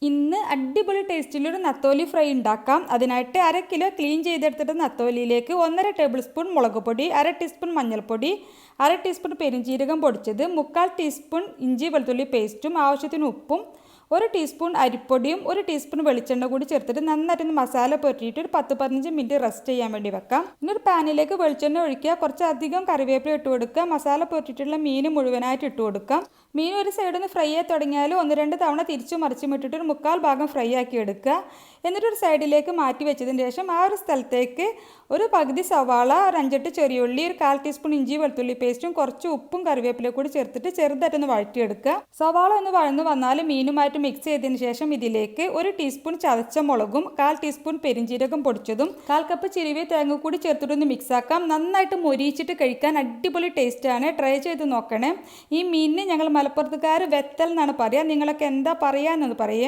ഇന്ന് അടിപൊളി ടേസ്റ്റിലൊരു നത്തോലി ഫ്രൈ ഉണ്ടാക്കാം. അതിനായിട്ട് 1/2 കിലോ ക്ലീൻ ചെയ്തെടുത്തിട്ട് നത്തോലിയിലേക്ക് 1.5 ടേബിൾ സ്പൂൺ മുളക് പൊടി, 1/2 ടീസ്പൂൺ മഞ്ഞൾപ്പൊടി, 1/2 ടീസ്പൂൺ പെരുംജീരകം പൊടിച്ചത്, 3/4 ടീസ്പൂൺ ഇഞ്ചി വെളുത്തുള്ളി പേസ്റ്റും, ആവശ്യത്തിന് ഉപ്പും, 1 ടീസ്പൂൺ അരിപ്പൊടിയും 1 ടീസ്പൂൺ വെളിച്ചെണ്ണ കൂടി ചേർത്തിട്ട് നന്നായിട്ടൊന്ന് മസാല പുരട്ടിയിട്ട് ഒരു 10-15 മിനിറ്റ് റെസ്റ്റ് ചെയ്യാൻ വേണ്ടി വെക്കാം. ഇനി ഒരു പാനിലേക്ക് വെളിച്ചെണ്ണ ഒഴിക്കുക, കുറച്ചധികം കറിവേപ്പില ഇട്ട് കൊടുക്കുക, മസാല പുരട്ടിയിട്ടുള്ള മീൻ മുഴുവനായിട്ട് ഇട്ട് കൊടുക്കാം. മീൻ ഒരു സൈഡൊന്ന് ഫ്രൈ ആയി തുടങ്ങിയാൽ 1-2 തവണ തിരിച്ചും മറിച്ചും ഇട്ടിട്ട് ഒരു 3/4 ഭാഗം ഫ്രൈ ആക്കി എടുക്കുക. എന്നിട്ടൊരു സൈഡിലേക്ക് മാറ്റി വെച്ചതിന് ശേഷം ആ ഒരു സ്ഥലത്തേക്ക് ഒരു പകുതി സവാള, ഒരു 5-8 ചെറിയുള്ളി, ഒരു 1/4 ടീസ്പൂൺ ഇഞ്ചി വെളുത്തുള്ളി പേസ്റ്റും കുറച്ച് ഉപ്പും കറിവേപ്പില കൂടി ചേർത്തിട്ട് ചെറുതായിട്ടൊന്ന് വഴറ്റിയെടുക്കുക. സവാള ഒന്ന് വഴന്നു വന്നാൽ മീനുമായിട്ട് മിക്സ് ചെയ്തതിന് ശേഷം ഇതിലേക്ക് 1 ടീസ്പൂൺ ചതച്ച മുളകും, 1/4 ടീസ്പൂൺ പെരിഞ്ജീരകം പൊടിച്ചതും, 1/4 കപ്പ് ചിരുവിയ തേങ്ങ കൂടി ചേർത്തിട്ടൊന്ന് മിക്സ് ആക്കാം. നന്നായിട്ട് മൊരിയിച്ചിട്ട് കഴിക്കാൻ അടിപൊളി ടേസ്റ്റാണ്. ട്രൈ ചെയ്ത് നോക്കണേ. ഈ മീനിന് ഞങ്ങൾ മലപ്പുറത്തുകാർ വെത്തൽ എന്നാണ് പറയുക. നിങ്ങളൊക്കെ എന്താ പറയുക എന്നൊന്ന് പറയുക.